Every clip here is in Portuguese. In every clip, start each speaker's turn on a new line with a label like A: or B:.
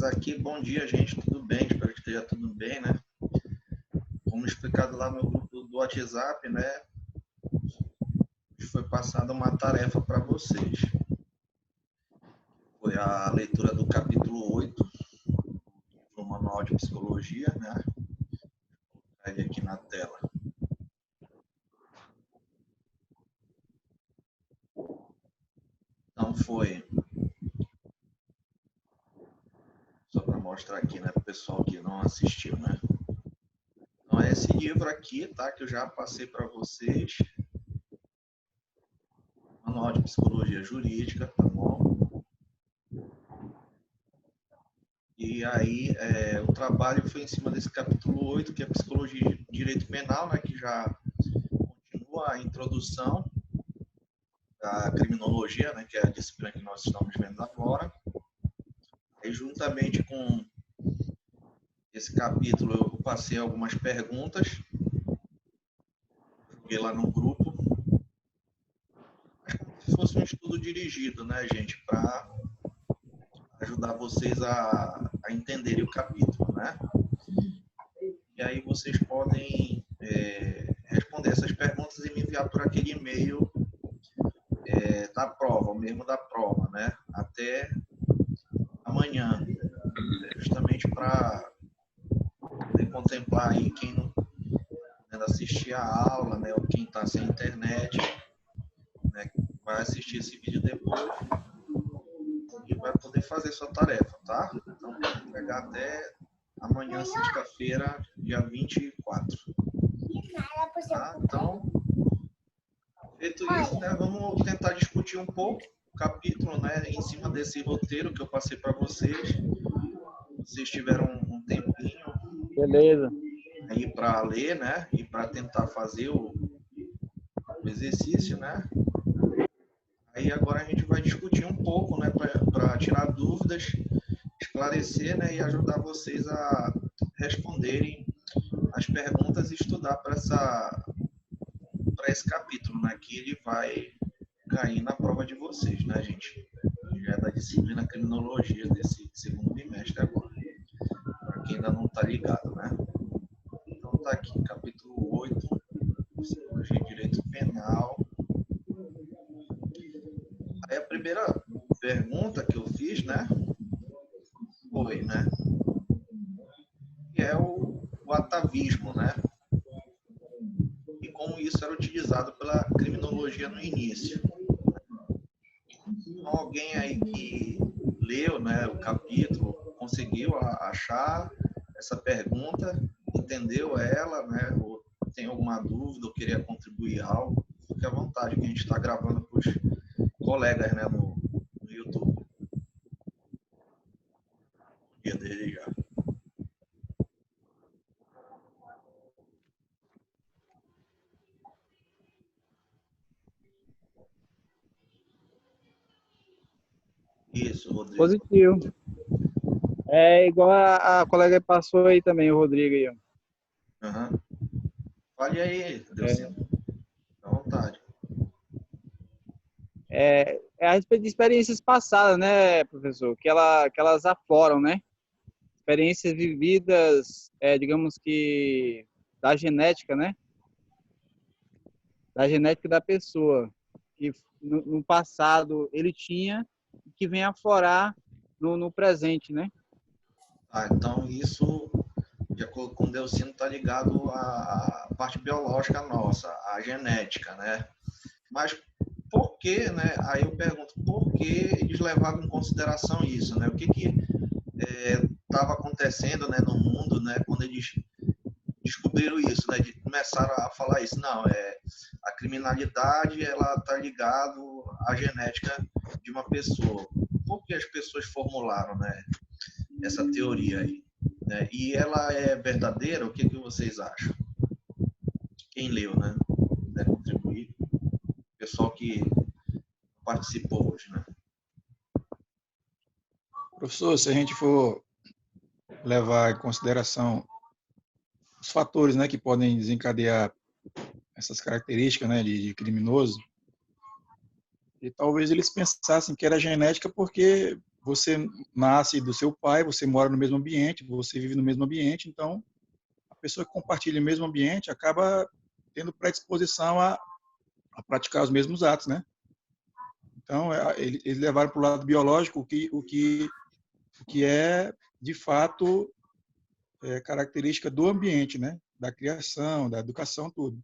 A: Mas aqui, bom dia, gente, tudo bem? Espero que esteja tudo bem, né? Como explicado lá no grupo do WhatsApp, né? Foi passada uma tarefa para vocês. Foi a leitura do capítulo 8 do Manual de Psicologia, né? Vou colocar ele aqui na tela. Então foi, só para mostrar aqui, né, para o pessoal que não assistiu, né? Então é esse livro aqui, tá? Que eu já passei para vocês. Manual de Psicologia Jurídica, tá bom? E aí o trabalho foi em cima desse capítulo 8, que é Psicologia e Direito Penal, né? Que já continua a introdução da criminologia, né? Que é a disciplina que nós estamos vendo agora. E juntamente com esse capítulo eu passei algumas perguntas, joguei lá no grupo, como se fosse um estudo dirigido, né, gente, para ajudar vocês a entenderem o capítulo, né? E aí vocês podem responder essas perguntas e me enviar por aquele e-mail da prova, o mesmo da prova, né? Até amanhã, justamente para poder contemplar aí quem não assistir a aula, né? Ou quem está sem internet, né? Vai assistir esse vídeo depois e vai poder fazer sua tarefa, tá? Então, pode entregar até amanhã, sexta-feira, dia 24. Tá? Então, feito isso, né, vamos tentar discutir um pouco o capítulo, né, em cima desse roteiro que eu passei para vocês. Vocês tiveram um tempinho
B: Beleza.
A: aí para ler, né, e para tentar fazer o exercício, né. Aí agora a gente vai discutir um pouco, né, para tirar dúvidas, esclarecer, né, e ajudar vocês a responderem as perguntas e estudar para esse capítulo, né, que ele vai cair na prova de vocês, né, gente? Já é da disciplina criminologia desse segundo bimestre agora, para quem ainda não está ligado, né? Então tá aqui, capítulo 8, Psicologia e Direito Penal. Aí a primeira pergunta que eu fiz, né, foi, né, que é o atavismo, né? E como isso era utilizado pela criminologia no início. Então, alguém aí que leu, né, o capítulo, conseguiu achar essa pergunta, entendeu ela, né, ou tem alguma dúvida ou queria contribuir algo, fique à vontade, que a gente está gravando para os colegas, né, no YouTube. Dia dele já. Isso, Rodrigo.
B: Positivo. É igual a colega passou aí também, o Rodrigo aí.
A: Uhum. Fale aí, Delcino. À vontade.
B: É a respeito de experiências passadas, né, professor? Que elas afloram, né? Experiências vividas, digamos que da genética, né? Da genética da pessoa. Que no passado ele tinha e que vem aflorar no presente, né?
A: Então isso, de acordo com o Delcino, está ligado à parte biológica nossa, à genética, né? Mas por que, né? Aí eu pergunto, por que eles levavam em consideração isso, né? O que estava acontecendo, né, no mundo, né, quando eles descobriram isso, né, de começaram a falar isso? Não, a criminalidade, ela está ligado à genética de uma pessoa. Por que as pessoas formularam, né, essa teoria aí, né? E ela é verdadeira? O que vocês acham? Quem leu, né? Puder contribuir. O pessoal que participou hoje, né?
C: Professor, se a gente for levar em consideração os fatores, né, que podem desencadear essas características, né, de criminoso, e talvez eles pensassem que era genética porque você nasce do seu pai, você mora no mesmo ambiente, você vive no mesmo ambiente, então a pessoa que compartilha o mesmo ambiente acaba tendo predisposição a praticar os mesmos atos, né? Então, eles levaram para o lado biológico o que é, de fato, característica do ambiente, né? Da criação, da educação, tudo.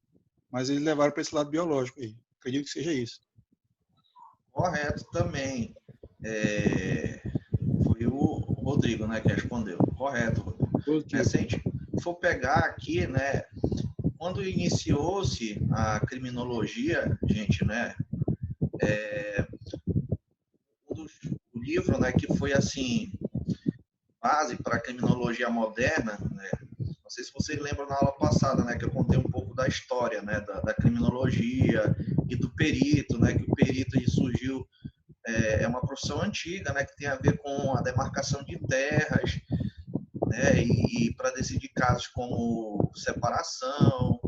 C: Mas eles levaram para esse lado biológico aí. Acredito que seja isso.
A: Correto também. Foi o Rodrigo, né, que respondeu. Correto, Rodrigo.
B: Positivo.
A: Se a gente for pegar aqui, né, quando iniciou-se a criminologia, gente, né, o livro, né, que foi assim base para a criminologia moderna, né? Não sei se vocês lembram na aula passada, né, que eu contei um pouco da história, né, da criminologia e do perito, né, que o perito surgiu, é uma profissão antiga, né, que tem a ver com a demarcação de terras, né, e para decidir casos como separação,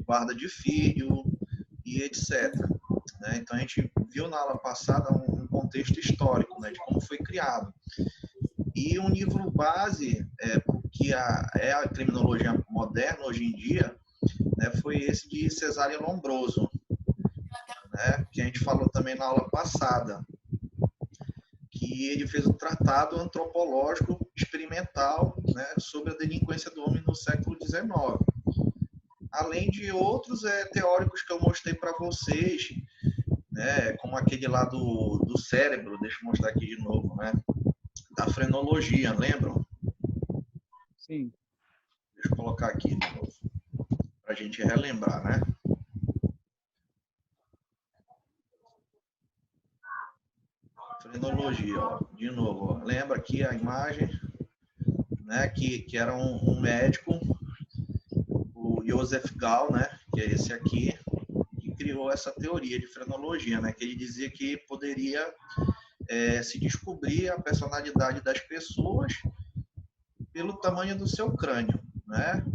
A: guarda de filho e etc. Né? Então a gente viu na aula passada um contexto histórico, né, de como foi criado. E um livro base, que é a criminologia moderna hoje em dia, né, foi esse de Cesare Lombroso, né, que a gente falou também na aula passada, que ele fez um tratado antropológico experimental, né, sobre a delinquência do homem no século XIX. Além de outros teóricos que eu mostrei para vocês, né, como aquele lá do cérebro, deixa eu mostrar aqui de novo, né, da frenologia, lembram?
B: Sim.
A: Deixa eu colocar aqui de novo, para a gente relembrar, né? Frenologia, ó, de novo, ó. Lembra aqui a imagem, né, que era um médico, o Joseph Gall, né, que é esse aqui, que criou essa teoria de frenologia, né, que ele dizia que poderia se descobrir a personalidade das pessoas pelo tamanho do seu crânio, né?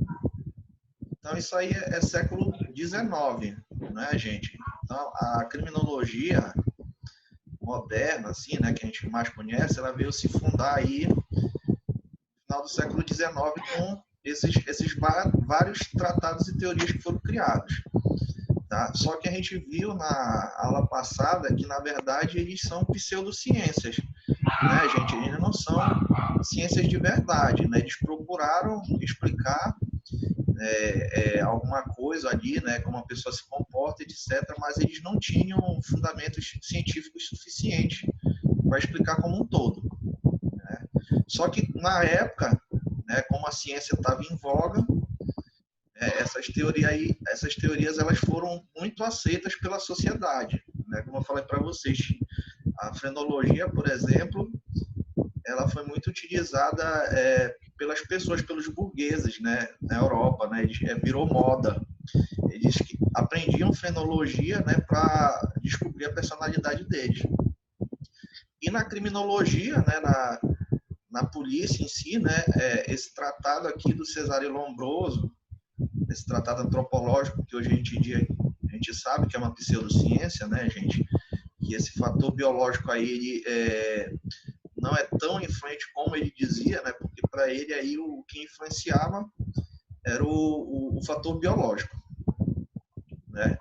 A: Então isso aí é século XIX, né, gente? Então a criminologia moderna, assim, né, que a gente mais conhece, ela veio se fundar aí no final do século XIX com esses vários tratados e teorias que foram criados. Tá? Só que a gente viu na aula passada que, na verdade, eles são pseudociências, né, gente? Eles não são ciências de verdade, né? Eles procuraram explicar alguma coisa ali, né, como a pessoa se comporta, etc., mas eles não tinham fundamentos científicos suficientes para explicar como um todo. Né? Só que, na época, né, como a ciência estava em voga, essas teorias elas foram muito aceitas pela sociedade. Né? Como eu falei para vocês, a frenologia, por exemplo, ela foi muito utilizada pelas pessoas, pelos burgueses, né, na Europa, né, virou moda. Eles aprendiam frenologia, né, para descobrir a personalidade deles. E na criminologia, né, na polícia em si, né, esse tratado aqui do Cesare Lombroso, esse tratado antropológico que hoje a gente sabe que é uma pseudociência, né, gente, que esse fator biológico aí ele não é tão influente como ele dizia, né, porque para ele aí o que influenciava era o fator biológico, né?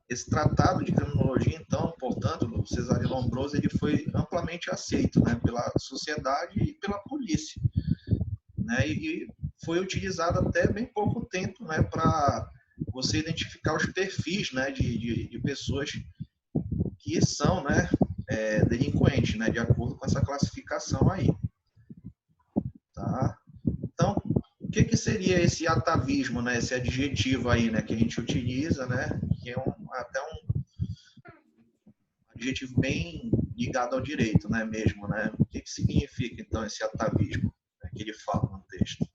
A: Esse tratado de criminologia, então, portanto, do Cesare Lombroso, ele foi amplamente aceito, né, pela sociedade e pela polícia, né, e foi utilizado até bem pouco tempo, né, para você identificar os perfis, né, de pessoas que são, né, delinquentes, né, de acordo com essa classificação aí. Tá? Então, o que seria esse atavismo, né, esse adjetivo aí, né, que a gente utiliza, né, que é até um adjetivo bem ligado ao direito, né, mesmo, né? O que significa, então, esse atavismo, né, que ele fala no texto?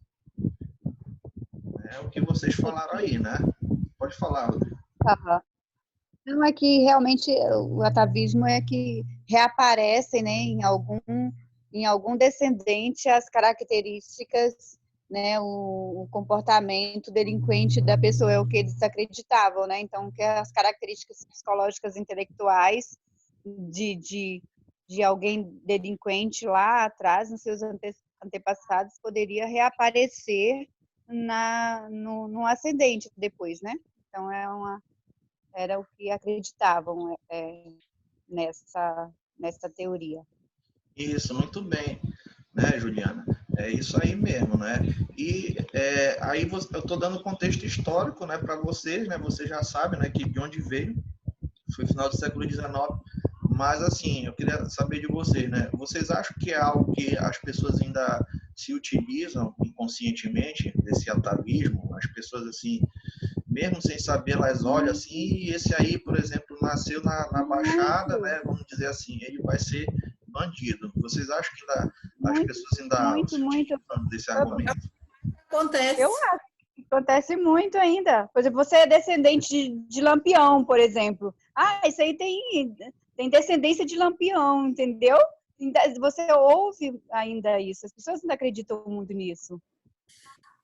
A: É o que vocês falaram aí, né? Pode falar, Rodrigo.
D: Não, é que realmente o atavismo é que reaparecem, né, em algum descendente as características, né, o comportamento delinquente da pessoa é o que eles acreditavam, né? Então, que as características psicológicas intelectuais de de alguém delinquente lá atrás, nos seus antepassados, poderia reaparecer no ascendente depois, né? Então, era o que acreditavam nessa teoria.
A: Isso, muito bem, né, Juliana? É isso aí mesmo, né? E aí eu estou dando contexto histórico, né, para vocês, né? Vocês já sabem, né, que de onde veio, foi final do século XIX. Mas, assim, eu queria saber de vocês, né? Vocês acham que é algo que as pessoas ainda se utilizam inconscientemente, desse atavismo? As pessoas, assim, mesmo sem saber, elas olham assim, e esse aí, por exemplo, nasceu na Baixada, né? Vamos dizer assim, ele vai ser bandido. Vocês acham que as pessoas ainda se utilizam desse argumento?
E: Acontece.
D: Eu acho que acontece muito ainda. Por exemplo, você é descendente de Lampião, por exemplo. Isso aí tem descendência de Lampião, entendeu? Você ouve ainda isso. As pessoas ainda acreditam muito nisso.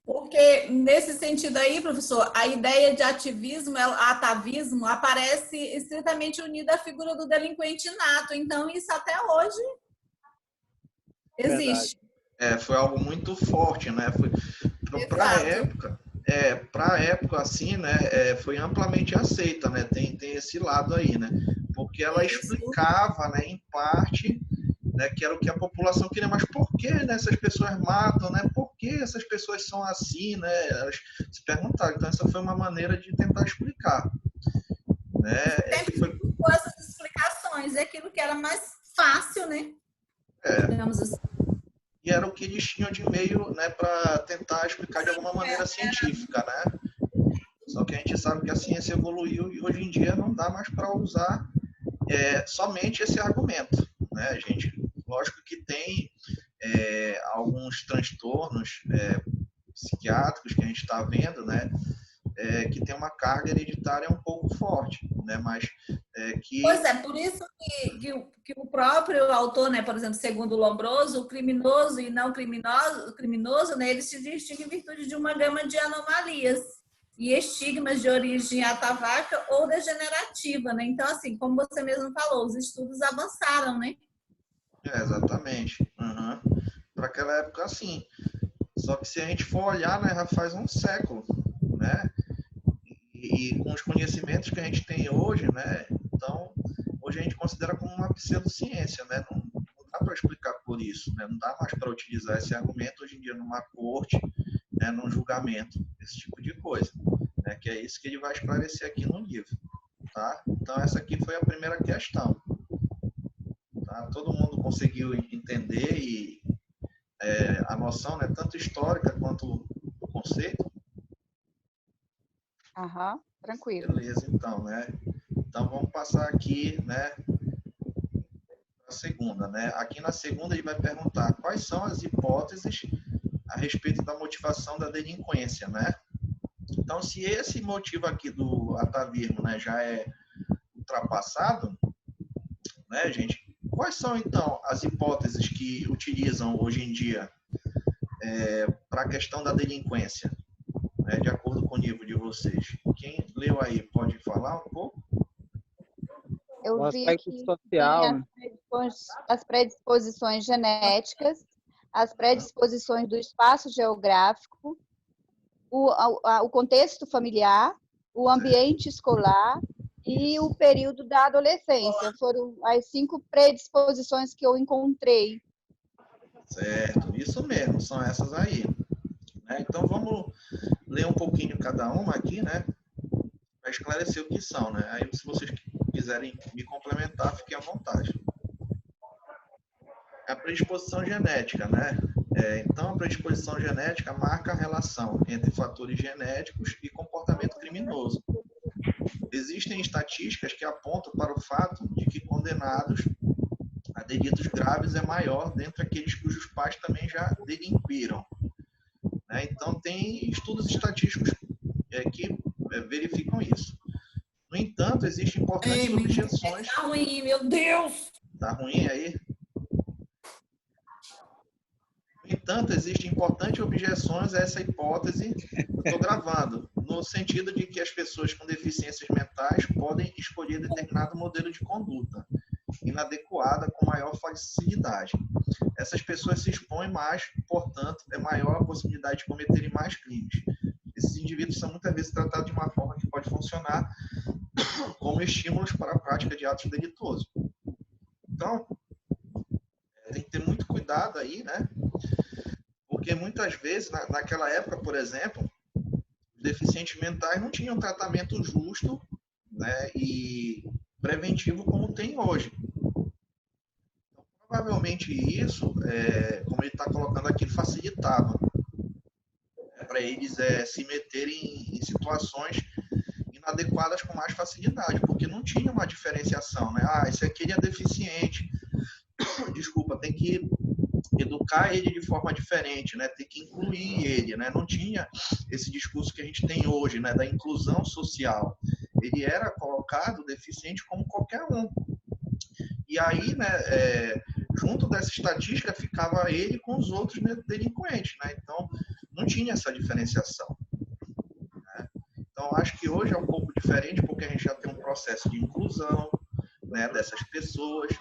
E: Porque, nesse sentido aí, professor, a ideia de atavismo, aparece estritamente unida à figura do delinquente nato. Então, isso até hoje existe.
A: Foi algo muito forte, né? Para a época, assim, né? Foi amplamente aceita, né? Tem esse lado aí, né? Porque ela explicava, né, em parte, né, que era o que a população queria, mas por que, né, essas pessoas matam, né? Por que essas pessoas são assim, né? Elas se perguntaram. Então, essa foi uma maneira de tentar explicar, né?
E: Com essas explicações, é aquilo que era mais fácil, né? Digamos assim.
A: E era o que eles tinham de meio, né, para tentar explicar de alguma maneira científica, né? Só que a gente sabe que a ciência evoluiu e hoje em dia não dá mais para usar somente esse argumento, né, gente? Lógico que tem alguns transtornos psiquiátricos que a gente está vendo, né, que tem uma carga hereditária um pouco forte, né, mas
E: Pois é, por isso que o próprio autor, né, por exemplo, segundo Lombroso, o criminoso e não criminoso, né, ele se distingue em virtude de uma gama de anomalias e estigmas de origem ataváquica ou degenerativa, né? Então, assim, como você mesmo falou, os estudos avançaram, né?
A: Exatamente. Para aquela época, sim. Só que se a gente for olhar, né, já faz um século, né? E com os conhecimentos que a gente tem hoje, né? Então, hoje a gente considera como uma pseudociência, né? Não dá para explicar por isso, né? Não dá mais para utilizar esse argumento hoje em dia numa corte, né, num julgamento, esse tipo de coisa, né? Que é isso que ele vai esclarecer aqui no livro, tá? Então, essa aqui foi a primeira questão, tá? Todo mundo conseguiu entender e a noção, né, tanto histórica quanto o conceito?
D: Tranquilo.
A: Beleza, então, né? Então, vamos passar aqui, né, para a segunda, né? Aqui na segunda ele vai perguntar quais são as hipóteses a respeito da motivação da delinquência, né? Então, se esse motivo aqui do atavismo, né, já é ultrapassado, né, gente? Quais são, então, as hipóteses que utilizam hoje em dia para a questão da delinquência, né, de acordo com o nível de vocês? Quem leu aí pode falar um pouco?
D: Eu vi
B: aspecto
D: que
B: social,
D: tem as predisposições genéticas, as predisposições do espaço geográfico, o contexto familiar, o ambiente escolar e o período da adolescência. Foram as 5 predisposições que eu encontrei.
A: Certo, isso mesmo, são essas aí. Então, vamos ler um pouquinho cada uma aqui, né, para esclarecer o que são, né? Aí, se vocês quiserem me complementar, fiquem à vontade. A predisposição genética, né? Então, a predisposição genética marca a relação entre fatores genéticos e comportamento criminoso. Existem estatísticas que apontam para o fato de que condenados a delitos graves é maior dentre aqueles cujos pais também já delinquiram. Então, tem estudos estatísticos que verificam isso. No entanto, existem importantes objeções...
E: Tá ruim, meu Deus!
A: Tá ruim aí? No entanto, existem importantes objeções a essa hipótese que eu estou gravando, no sentido de que as pessoas com deficiências mentais podem escolher determinado modelo de conduta. inadequada com maior facilidade. Essas pessoas se expõem mais, portanto, é maior a possibilidade de cometerem mais crimes. Esses indivíduos são muitas vezes tratados de uma forma que pode funcionar como estímulos para a prática de atos delituosos. Então, tem que ter muito cuidado aí, né? Porque muitas vezes, naquela época, por exemplo, os deficientes mentais não tinham tratamento justo, né, e preventivo como tem hoje. Então, provavelmente isso, como ele está colocando aqui, facilitava para eles se meterem em situações inadequadas com mais facilidade, porque não tinha uma diferenciação, né? Ah, esse aqui ele é deficiente, desculpa, tem que educar ele de forma diferente, né? Tem que incluir ele, né? Não tinha esse discurso que a gente tem hoje, né? Da inclusão social. Ele era colocado deficiente como qualquer um. E aí, né? Junto dessa estatística ficava ele com os outros delinquentes, né? Então, não tinha essa diferenciação. Né? Então, acho que hoje é um pouco diferente, porque a gente já tem um processo de inclusão, né? Dessas pessoas.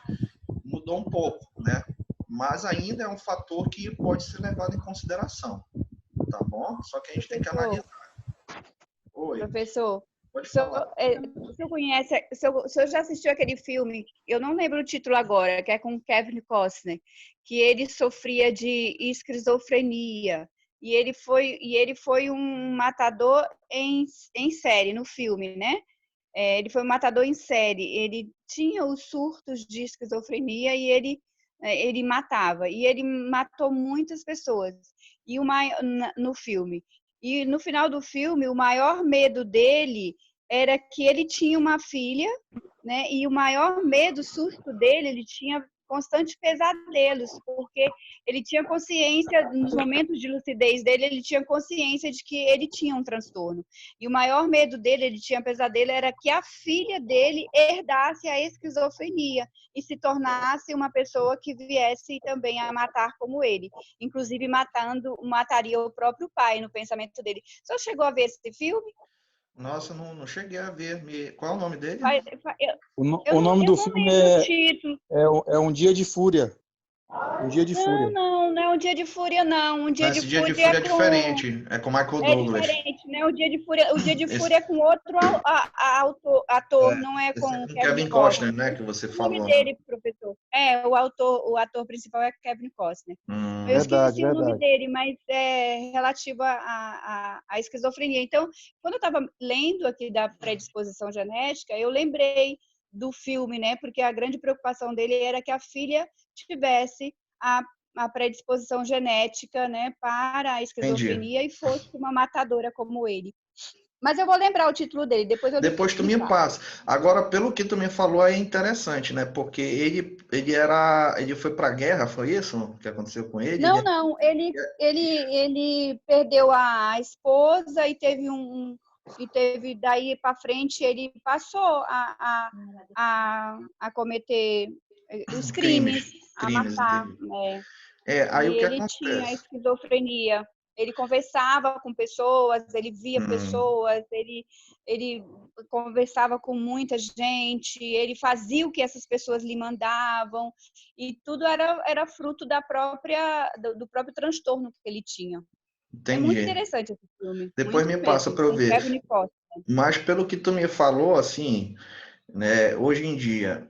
A: Mudou um pouco, né? Mas ainda é um fator que pode ser levado em consideração, tá bom? Só que a gente tem que analisar. Oi.
D: Professor,
A: Pode falar.
D: o senhor conhece, o senhor já assistiu aquele filme, eu não lembro o título agora, que é com Kevin Costner, que ele sofria de esquizofrenia, e ele foi um matador em série no filme, né? Ele foi um matador em série, ele tinha os surtos de esquizofrenia e ele matava, e ele matou muitas pessoas no filme. E no final do filme, o maior medo dele era que ele tinha uma filha, né? E o maior medo, surto dele, ele tinha constantes pesadelos, porque ele tinha consciência, nos momentos de lucidez dele, ele tinha consciência de que ele tinha um transtorno. E o maior medo dele, ele tinha pesadelo, era que a filha dele herdasse a esquizofrenia e se tornasse uma pessoa que viesse também a matar como ele. Inclusive mataria o próprio pai no pensamento dele. O senhor chegou a ver esse filme?
A: Nossa, não cheguei a ver. Qual é o nome dele?
C: O nome do filme é Um Dia de Fúria. Um Dia de Fúria.
D: Não é Um Dia de Fúria, não.
A: Esse Dia de Fúria é diferente. É com Michael Douglas.
D: É diferente, né? O Dia de Fúria é com outro ator, não é com
A: Kevin Costner, né? Que você falou.
D: O nome dele, professor. O ator principal é Kevin Costner. Eu esqueci o nome dele, mas é relativo à esquizofrenia. Então, quando eu estava lendo aqui da predisposição genética, eu lembrei do filme, né? Porque a grande preocupação dele era que a filha tivesse a predisposição genética, né, para a esquizofrenia. Entendi. E fosse uma matadora como ele. Mas eu vou lembrar o título dele, depois
A: tu me passa. Agora, pelo que tu me falou, é interessante, né? Porque ele foi para a guerra, foi isso que aconteceu com ele?
D: Não, ele perdeu a esposa e teve daí para frente ele passou a cometer os crimes, a matar, né?
A: Aí o que
D: ele
A: acontece?
D: Tinha a esquizofrenia. Ele conversava com pessoas, ele via pessoas, ele conversava com muita gente, ele fazia o que essas pessoas lhe mandavam, e tudo era fruto do próprio transtorno que ele tinha.
A: Entendi.
D: É muito interessante esse filme.
A: Depois me passa para eu ver. Mas pelo que tu me falou, assim, né, hoje em dia,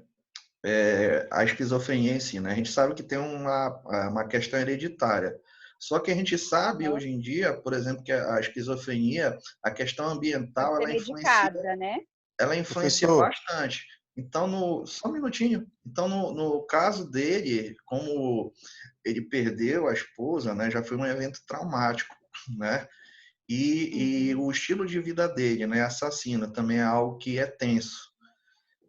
A: a esquizofrenia em si, né? A gente sabe que tem uma questão hereditária. Só que a gente sabe hoje em dia, por exemplo, que a esquizofrenia, a questão ambiental, ela influencia bastante. Então, só um minutinho. Então, no caso dele, como ele perdeu a esposa, né? Já foi um evento traumático, né? E o estilo de vida dele, né? Assassino, também é algo que é tenso.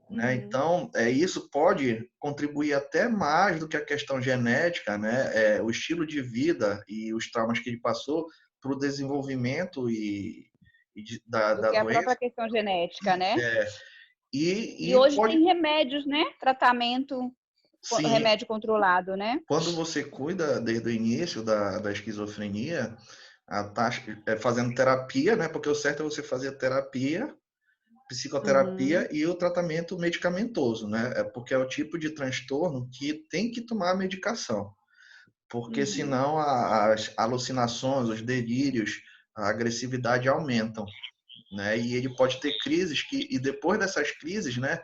A: Né? Então, isso pode contribuir até mais do que a questão genética, né? O estilo de vida e os traumas que ele passou para o desenvolvimento da doença.
D: A própria questão genética, né?
A: E
D: hoje tem remédios, né? Tratamento, sim, remédio controlado, né?
A: Quando você cuida desde o início da esquizofrenia, fazendo terapia, né? Porque o certo é você fazer terapia psicoterapia e o tratamento medicamentoso, né? Porque é o tipo de transtorno que tem que tomar medicação, porque senão as alucinações, os delírios, a agressividade aumentam, né? E ele pode ter crises e depois dessas crises, né,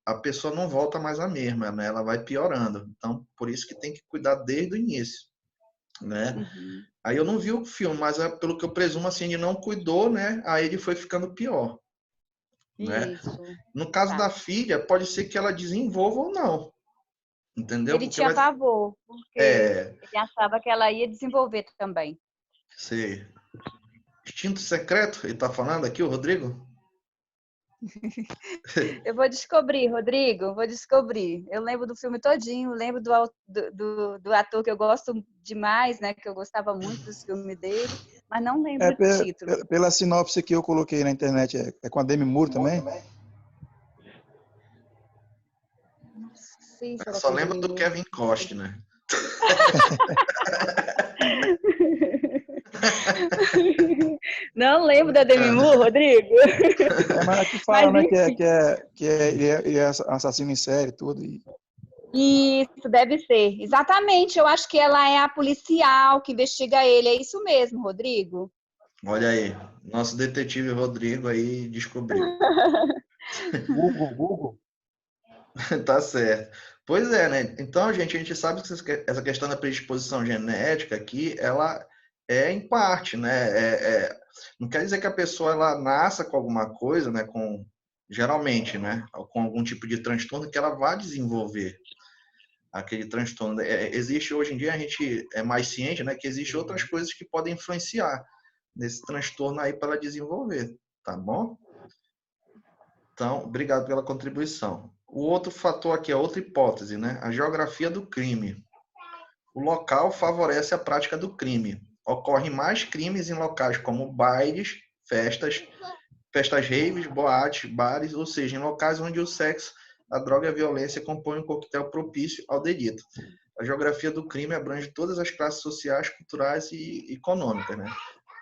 A: a pessoa não volta mais a mesma, né? Ela vai piorando. Então, por isso que tem que cuidar desde o início, né? Aí eu não vi o filme, mas pelo que eu presumo, assim, ele não cuidou, né? Aí ele foi ficando pior, né?
D: Isso.
A: No caso
D: Tá.
A: da filha, pode ser que ela desenvolva ou não, entendeu?
D: Ele
A: Porque
D: tinha pavor, porque ele achava que ela ia desenvolver também.
A: Sei. Instinto secreto, ele tá falando aqui, o Rodrigo?
D: Eu vou descobrir, Rodrigo, vou descobrir. Eu lembro do filme todinho, lembro do ator que eu gosto demais, né? Que eu gostava muito dos filmes dele, mas não lembro o título.
C: Pela sinopse que eu coloquei na internet, é com a Demi Moore também?
D: Não sei se era
A: Só
D: com
A: lembra
D: Demi
A: do
D: Moore.
A: Kevin Costner, né?
D: Não lembro da Demi Moore, Rodrigo.
C: Mas aqui
D: Mas
C: fala, né,
D: enfim.
C: ele é assassino em série e tudo.
D: Isso, deve ser. Exatamente, eu acho que ela é a policial que investiga ele. É isso mesmo, Rodrigo?
A: Olha aí, nosso detetive Rodrigo aí descobriu.
C: Google.
A: Tá certo. Pois é, né? Então, gente, a gente sabe que essa questão da predisposição genética aqui, ela é em parte, né? Não quer dizer que a pessoa ela nasça com alguma coisa, né? Geralmente, né? Com algum tipo de transtorno que ela vai desenvolver aquele transtorno. Existe hoje em dia, a gente é mais ciente, né? Que existe outras coisas que podem influenciar nesse transtorno aí para ela desenvolver, tá bom? Então, obrigado pela contribuição. O outro fator aqui é outra hipótese, né? A geografia do crime. O local favorece a prática do crime. Ocorrem mais crimes em locais como bailes, festas raves, boates, bares, ou seja, em locais onde o sexo, a droga e a violência compõem um coquetel propício ao delito. A geografia do crime abrange todas as classes sociais, culturais e econômicas, né?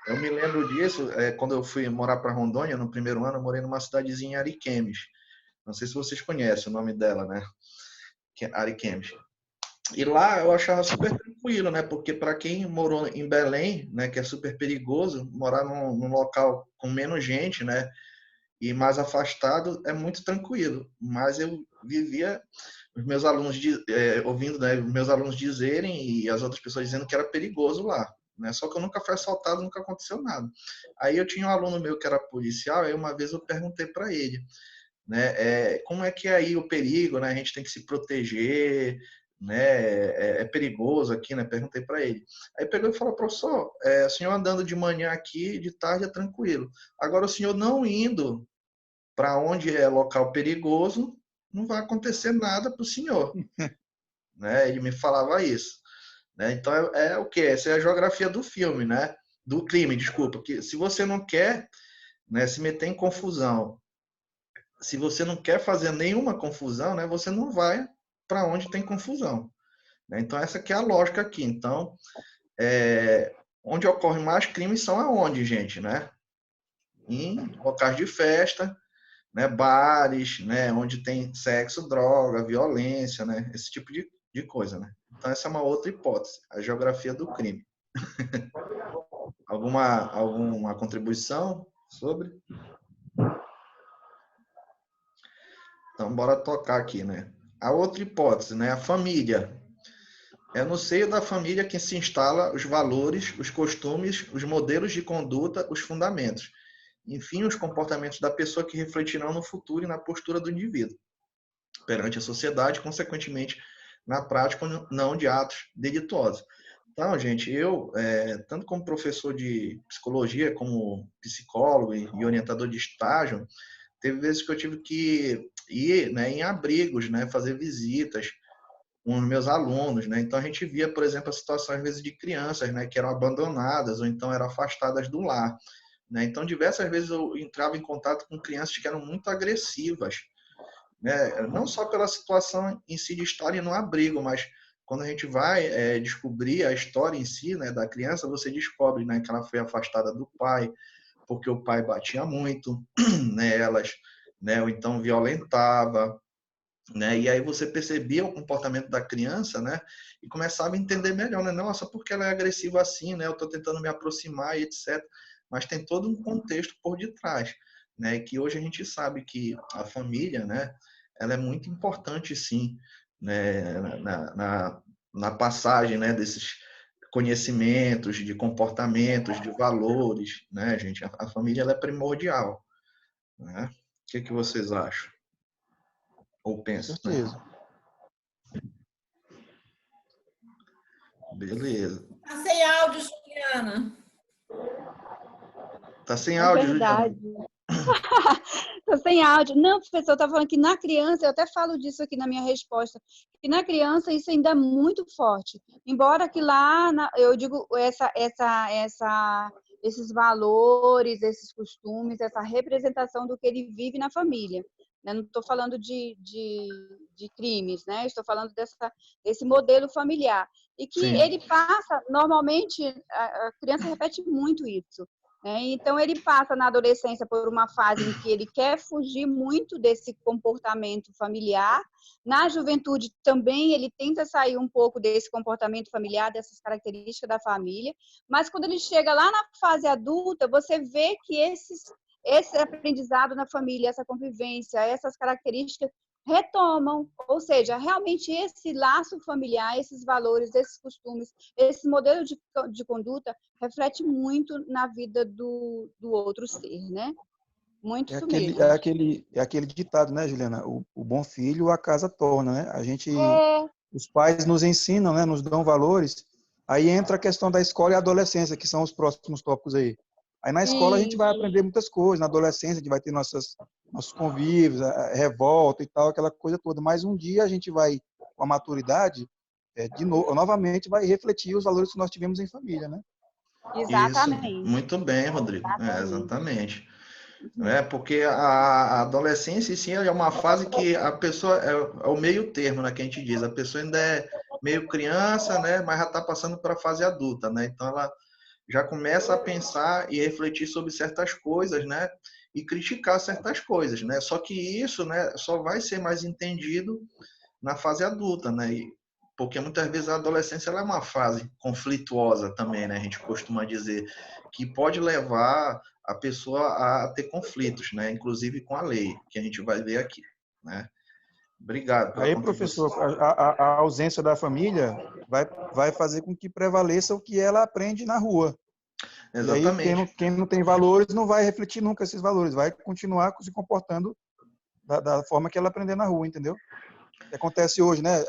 A: Eu me lembro disso quando eu fui morar para Rondônia, no primeiro ano, eu morei numa cidadezinha em Ariquemes. Não sei se vocês conhecem o nome dela, né? Que é Ariquemes. E lá eu achava super tranquilo, né? Porque para quem morou em Belém, né, que é super perigoso, morar num local com menos gente, né, e mais afastado, é muito tranquilo. Mas eu vivia os meus alunos ouvindo, né, os meus alunos dizerem e as outras pessoas dizendo que era perigoso lá, né? Só que eu nunca fui assaltado, nunca aconteceu nada. Aí eu tinha um aluno meu que era policial, aí uma vez eu perguntei para ele, né, como é que é aí o perigo, né? A gente tem que se proteger, né? É perigoso aqui, né? Perguntei para ele. Aí pegou e falou: professor, o senhor andando de manhã aqui, de tarde é tranquilo. Agora o senhor não indo para onde é local perigoso, não vai acontecer nada para o senhor, né? Ele me falava isso, né? Então é o que? Essa é a geografia do filme, né? Do crime, desculpa. Que se você não quer, né, se meter em confusão, se você não quer fazer nenhuma confusão, né, você não vai para onde tem confusão, né? Então essa que é a lógica aqui. Então, onde ocorrem mais crimes são aonde, gente, né? Em locais de festa, né, bares, né, onde tem sexo, droga, violência, né, esse tipo de coisa, né. Então essa é uma outra hipótese, a geografia do crime. Alguma contribuição sobre? Então bora tocar aqui, né. A outra hipótese, né, a família. É no seio da família que se instala os valores, os costumes, os modelos de conduta, os fundamentos. Enfim, os comportamentos da pessoa que refletirão no futuro e na postura do indivíduo perante a sociedade, consequentemente, na prática não de atos delituosos. Então, gente, eu, tanto como professor de psicologia, como psicólogo e orientador de estágio, teve vezes que eu tive que ir, né, em abrigos, né, fazer visitas com os meus alunos, né? Então a gente via, por exemplo, a situação às vezes de crianças, né, que eram abandonadas ou então eram afastadas do lar, né? Então diversas vezes eu entrava em contato com crianças que eram muito agressivas, né? Não só pela situação em si de estarem no abrigo, mas quando a gente vai descobrir a história em si, né, da criança, você descobre, né, que ela foi afastada do pai porque o pai batia muito nelas, né? Ou então violentava, né? E aí você percebia o comportamento da criança, né? E começava a entender melhor, né? Nossa, por que ela é agressiva assim, né? Eu estou tentando me aproximar e etc. Mas tem todo um contexto por detrás, né? Que hoje a gente sabe que a família, né? Ela é muito importante, sim, né? Na passagem, né? Desses conhecimentos, de comportamentos, de valores, né, gente? A família ela é primordial, né? O que vocês acham? Ou
C: Com
A: pensam, né?
C: certeza.
A: Beleza.
E: Tá sem áudio, Juliana.
A: Tá sem
D: É
A: áudio, Juliana?
D: verdade. Tô sem áudio. Não, professor, eu estava falando que na criança, eu até falo disso aqui na minha resposta, que na criança isso ainda é muito forte. Embora que lá, eu digo, esses valores, esses costumes, essa representação do que ele vive na família. Né? Não estou falando de crimes, né? Estou falando desse modelo familiar. E que
A: Sim,
D: ele passa, normalmente, a criança repete muito isso. Então, ele passa na adolescência por uma fase em que ele quer fugir muito desse comportamento familiar. Na juventude também ele tenta sair um pouco desse comportamento familiar, dessas características da família. Mas quando ele chega lá na fase adulta, você vê que esse aprendizado na família, essa convivência, essas características retomam, ou seja, realmente esse laço familiar, esses valores, esses costumes, esse modelo de conduta reflete muito na vida do outro ser, né? Muito mesmo.
C: É aquele ditado, né, Juliana? O bom filho a casa torna, né?
D: É,
C: Os pais nos ensinam, né, nos dão valores. Aí entra a questão da escola e adolescência, que são os próximos tópicos aí. Aí na escola a gente vai
D: isso,
C: aprender muitas coisas, na adolescência a gente vai ter nossos convívios, a revolta e tal, aquela coisa toda. Mas um dia a gente vai, com a maturidade, novamente vai refletir os valores que nós tivemos em família, né?
A: isso.
D: exatamente.
A: Muito bem, Rodrigo. É,
D: Exatamente.
A: exatamente.
D: Uhum.
A: É, porque a adolescência, sim, é uma fase que a pessoa é o meio termo, né, que a gente diz. A pessoa ainda é meio criança, né, mas já está passando para a fase adulta, né? Então ela já começa a pensar e refletir sobre certas coisas, né? E criticar certas coisas, né? Só que isso, né, só vai ser mais entendido na fase adulta, né? Porque muitas vezes a adolescência ela é uma fase conflituosa também, né? A gente costuma dizer que pode levar a pessoa a ter conflitos, né? Inclusive com a lei, que a gente vai ver aqui, né? Obrigado pela
C: Aí,
A: contribuição.
C: professor, a ausência da família vai fazer com que prevaleça o que ela aprende na rua. E aí,
A: Exatamente.
C: quem não tem valores não vai refletir nunca esses valores, vai continuar se comportando da forma que ela aprender na rua, entendeu? O que acontece hoje, né?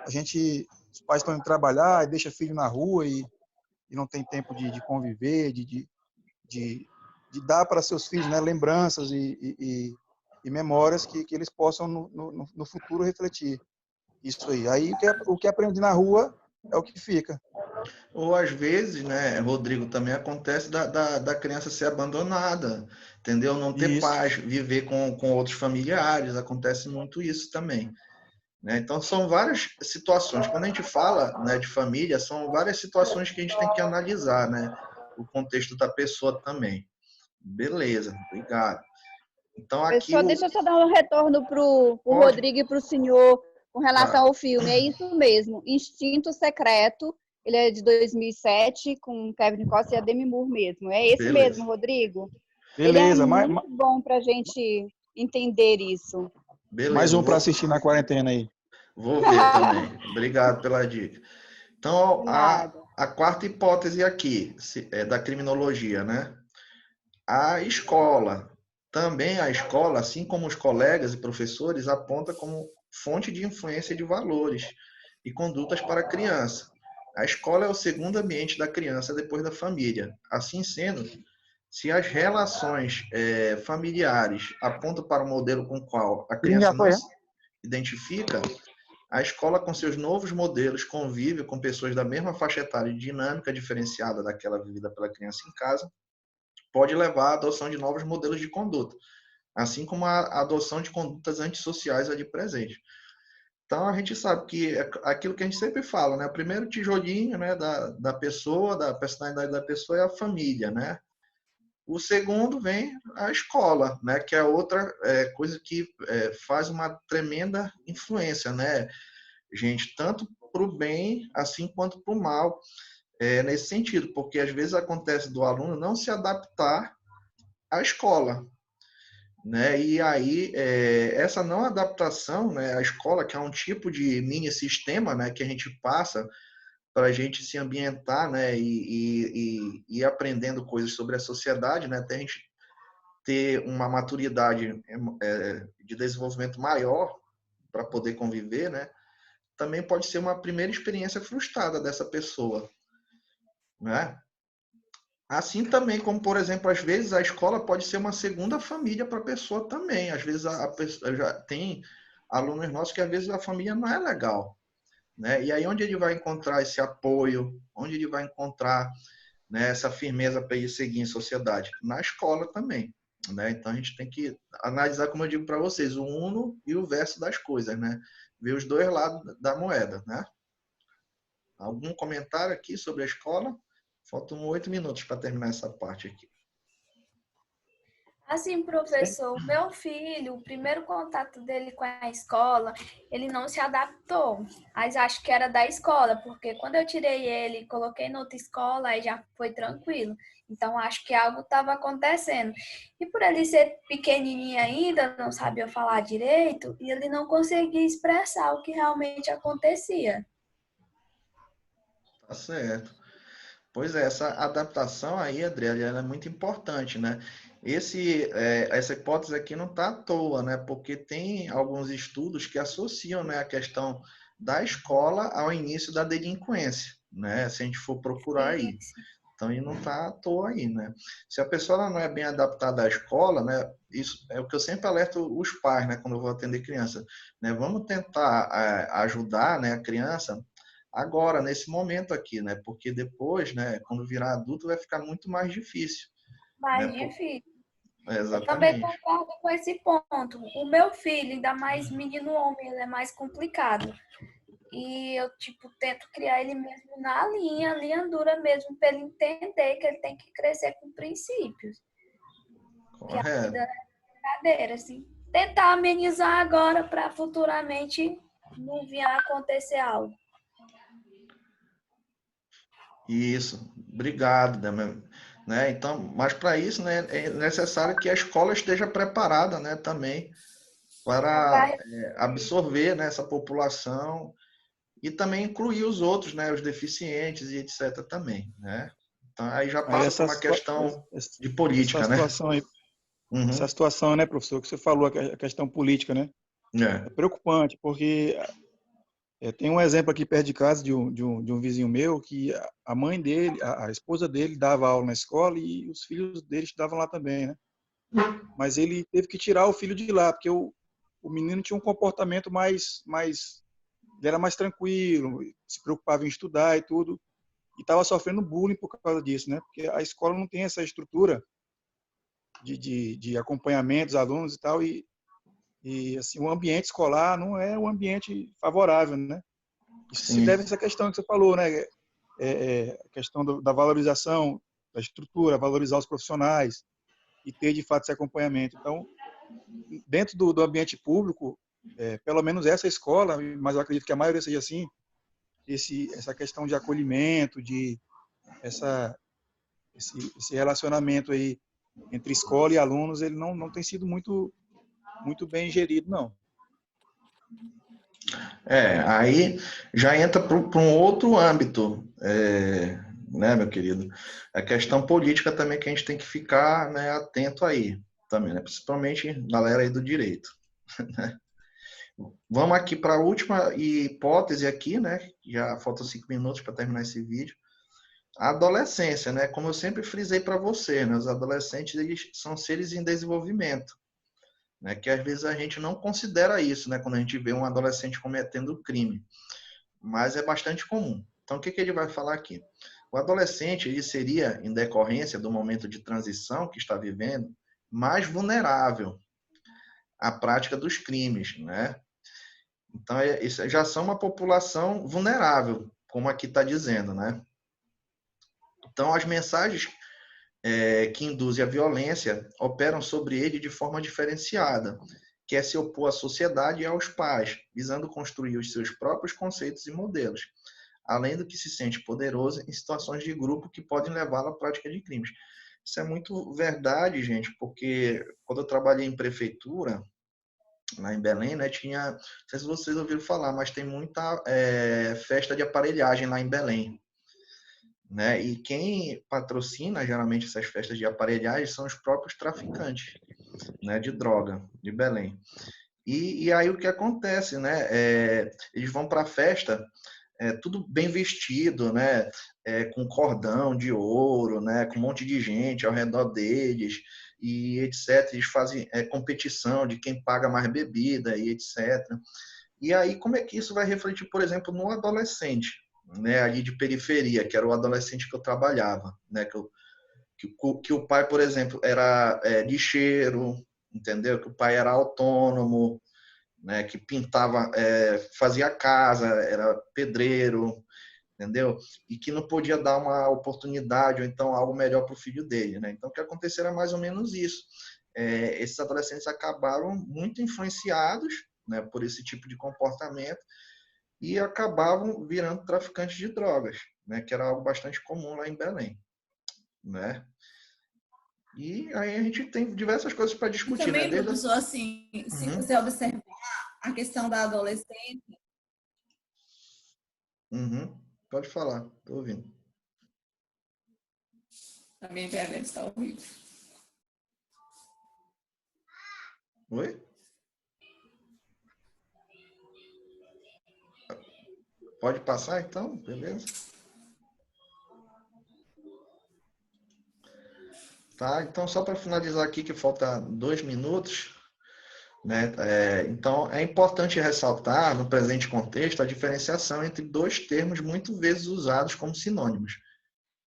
C: Os pais estão indo trabalhar e deixa filho na rua e não tem tempo de conviver, de, de dar para seus filhos, né, lembranças e memórias que eles possam no futuro refletir. Isso aí. Aí o que aprende na rua é o que fica.
A: Ou às vezes, né, Rodrigo, também acontece da criança ser abandonada, entendeu? Não ter
C: Isso.
A: paz, viver com outros familiares, acontece muito isso também. Né? Então, são várias situações. Quando a gente fala, né, de família, são várias situações que a gente tem que analisar, né? O contexto da pessoa também. Beleza, obrigado. Então, aqui
D: Pessoal,
A: o.
D: deixa eu só dar um retorno para o
A: Pode?
D: Rodrigo e para o senhor com relação
A: Claro.
D: ao filme. É isso mesmo, Instinto Secreto. Ele é de 2007, com Kevin Costner e a Demi Moore mesmo. É esse mesmo,
A: Beleza.
D: Rodrigo. Ele é
C: Beleza.
D: muito bom para a gente entender isso.
C: Mais
A: Beleza,
C: um para assistir na quarentena aí.
A: vou ver também. Obrigado pela dica. Então,
D: De
A: a,
D: nada.
A: a quarta hipótese aqui é da criminologia, né? A escola. Também a escola, assim como os colegas e professores, aponta como fonte de influência de valores e condutas para a criança. A escola é o segundo ambiente da criança depois da família. Assim sendo, se as relações familiares apontam para o modelo com o qual a criança
C: Já
A: não
C: foi, é?
A: se identifica, a escola, com seus novos modelos, convive com pessoas da mesma faixa etária e dinâmica diferenciada daquela vivida pela criança em casa, pode levar à adoção de novos modelos de conduta, assim como a adoção de condutas antissociais ali presentes. Então, a gente sabe que é aquilo que a gente sempre fala, né? O primeiro tijolinho, né, da pessoa, da personalidade da pessoa é a família, né? O segundo vem a escola, né, que é outra coisa que faz uma tremenda influência, né, gente, tanto para o bem assim quanto para o mal, nesse sentido, porque às vezes acontece do aluno não se adaptar à escola, né, e aí essa não adaptação, né, à escola, que é um tipo de mini sistema, né, que a gente passa para a gente se ambientar, né, e ir aprendendo coisas sobre a sociedade, né, até a gente ter uma maturidade de desenvolvimento maior para poder conviver, né, também pode ser uma primeira experiência frustrada dessa pessoa, né? Assim também como, por exemplo, às vezes a escola pode ser uma segunda família para a pessoa também. Às vezes a pessoa já tem alunos nossos que às vezes a família não é legal, né? E aí onde ele vai encontrar esse apoio, onde ele vai encontrar, né, essa firmeza para ele seguir em sociedade? Na escola também, né? Então a gente tem que analisar, como eu digo para vocês, o uno e o verso das coisas, né? Ver os dois lados da moeda, né? Algum comentário aqui sobre a escola? Faltam 8 minutos para terminar essa parte aqui.
F: Assim, professor, o meu filho, o primeiro contato dele com a escola, ele não se adaptou, mas acho que era da escola, porque quando eu tirei ele e coloquei em outra escola, aí já foi tranquilo. Então, acho que algo estava acontecendo. E por ele ser pequenininho ainda, não sabia falar direito, e ele não conseguia expressar o que realmente acontecia.
A: Tá certo. Pois é, essa adaptação aí, Adriana, ela é muito importante, né? Essa hipótese aqui não está à toa, né? Porque tem alguns estudos que associam, né, a questão da escola ao início da delinquência, né? Se a gente for procurar aí. Então, ele não está à toa aí, né? Se a pessoa ela não é bem adaptada à escola, né? Isso é o que eu sempre alerto os pais, né? Quando eu vou atender criança, né? Vamos tentar ajudar, né, a criança agora, nesse momento aqui, né? Porque depois, né, quando virar adulto, vai ficar muito mais difícil, né?
F: Mais difícil. Eu também
A: Exatamente.
F: concordo com esse ponto. O meu filho, ainda mais menino homem, ele é mais complicado. E eu, tipo, tento criar ele mesmo na linha dura mesmo, para ele entender que ele tem que crescer com princípios. Que a
A: Correto.
F: vida é brincadeira, assim. Tentar amenizar agora para futuramente não vir a acontecer algo.
A: Isso. Obrigado, né? Então, mas para isso, né, é necessário que a escola esteja preparada, né, também para absorver, né, essa população e também incluir os outros, né, os deficientes e etc. também, né? Então, aí já passa por uma questão de política, né? Uhum.
C: Essa situação, né, professor, que você falou, a questão política, né? É preocupante, porque tem um exemplo aqui perto de casa de um vizinho meu que a mãe dele, a esposa dele dava aula na escola e os filhos dele estudavam lá também, né? Mas ele teve que tirar o filho de lá, porque o menino tinha um comportamento ele era mais tranquilo, se preocupava em estudar e tudo, e estava sofrendo bullying por causa disso, né? Porque a escola não tem essa estrutura de acompanhamento dos alunos e tal, e assim, o ambiente escolar não é um ambiente favorável, né? Isso se deve a essa questão que você falou, né? A questão da valorização da estrutura, valorizar os profissionais e ter, de fato, esse acompanhamento. Então, dentro do ambiente público, pelo menos essa escola, mas eu acredito que a maioria seja assim, essa questão de acolhimento, esse relacionamento aí entre escola e alunos, ele não tem sido muito bem gerido, não.
A: Aí já entra para um outro âmbito, né, meu querido? A questão política também que a gente tem que ficar, né, atento aí, também, né? Principalmente galera aí do direito. Vamos aqui para a última hipótese aqui, né? Já faltam 5 minutos para terminar esse vídeo. A adolescência, né? Como eu sempre frisei para você, né? Os adolescentes eles são seres em desenvolvimento, né? Que às vezes a gente não considera isso, né? Quando a gente vê um adolescente cometendo crime, mas é bastante comum. Então, o que ele vai falar aqui? O adolescente ele seria, em decorrência do momento de transição que está vivendo, mais vulnerável à prática dos crimes, né? Então, isso já são uma população vulnerável, como aqui está dizendo, né? Então, as mensagens que induzem a violência operam sobre ele de forma diferenciada, quer se opor à sociedade e aos pais, visando construir os seus próprios conceitos e modelos, além do que se sente poderoso em situações de grupo que podem levá-lo à prática de crimes. Isso é muito verdade, gente, porque quando eu trabalhei em prefeitura, lá em Belém, né, tinha, não sei se vocês ouviram falar, mas tem muita festa de aparelhagem lá em Belém, né? E quem patrocina geralmente essas festas de aparelhagem são os próprios traficantes, né, de droga de Belém. E aí o que acontece, né? Eles vão para a festa, tudo bem vestido, né? Com cordão de ouro, né? Com um monte de gente ao redor deles e etc. Eles fazem competição de quem paga mais bebida e etc. E aí como é que isso vai refletir, por exemplo, no adolescente, né? Ali de periferia, que era o adolescente que eu trabalhava, né? Que o pai, por exemplo, era lixeiro, entendeu? Que o pai era autônomo, né? Que pintava, fazia casa, era pedreiro, entendeu? E que não podia dar uma oportunidade ou então algo melhor para o filho dele, né? Então, o que aconteceu era mais ou menos isso. Esses adolescentes acabaram muito influenciados, né, por esse tipo de comportamento e acabavam virando traficantes de drogas, né? Que era algo bastante comum lá em Belém, né? E aí a gente tem diversas coisas para
E: E
A: discutir, né?
E: também,
A: Desde
E: professor, assim, se
A: Uhum,
E: você observar a questão da adolescência,
A: uhum. Pode falar, tô ouvindo.
E: a minha internet está horrível.
A: Oi? Pode passar então, beleza? Tá, então só para finalizar aqui, que falta 2 minutos, né? Então é importante ressaltar no presente contexto a diferenciação entre dois termos muito vezes usados como sinônimos,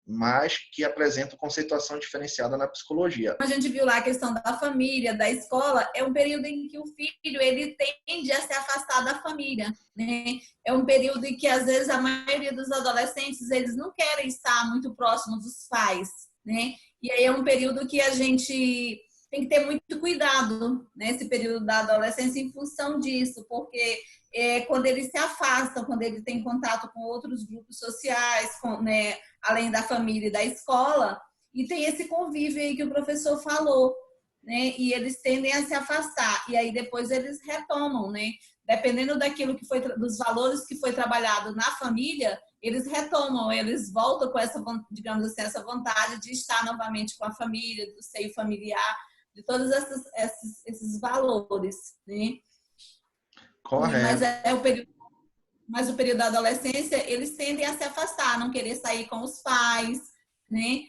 A: mas que apresentam conceituação diferenciada na psicologia.
E: A gente viu lá a questão da família, da escola, é um período em que o filho ele tende a se afastar da família, né? É um período em que às vezes a maioria dos adolescentes eles não querem estar muito próximos dos pais, né? E aí é um período que a gente tem que ter muito cuidado nesse período da adolescência em função disso, porque quando eles se afastam, quando ele tem contato com outros grupos sociais, né, além da família e da escola, e tem esse convívio aí que o professor falou, né? E eles tendem a se afastar e aí depois eles retomam, né? Dependendo daquilo que foi dos valores que foi trabalhado na família, eles retomam, eles voltam com essa, digamos assim, essa vontade de estar novamente com a família, do seio familiar, de todos esses valores, né?
A: Correto.
E: Mas o período da adolescência, eles tendem a se afastar, não querer sair com os pais, né?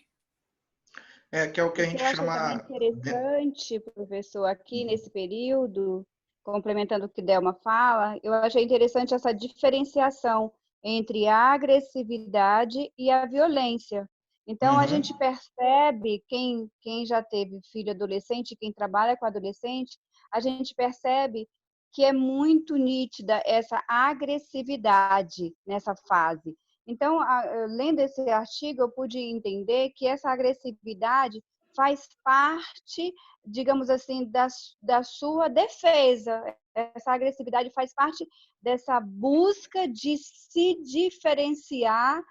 A: Que é o que a
D: O que
A: gente
D: eu achei também
A: chama...
D: interessante, professor, aqui nesse período, complementando o que Delma fala, eu achei interessante essa diferenciação entre a agressividade e a violência. Então, a gente
A: Uhum.
D: percebe, quem já teve filho adolescente, quem trabalha com adolescente, a gente percebe que é muito nítida essa agressividade nessa fase. Então, lendo esse artigo, eu pude entender que essa agressividade faz parte, digamos assim, da sua defesa. Essa agressividade faz parte dessa busca de se diferenciar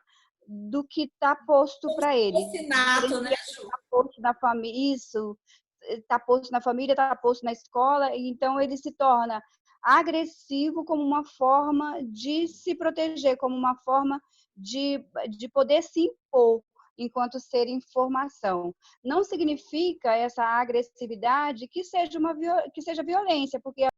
D: do que está posto para ele.
E: Nato, né, Ju?
D: Está posto na família, isso, está posto na família, está posto na escola, e então ele se torna agressivo como uma forma de se proteger, como uma forma de poder se impor enquanto ser em formação. Não significa essa agressividade que seja violência, porque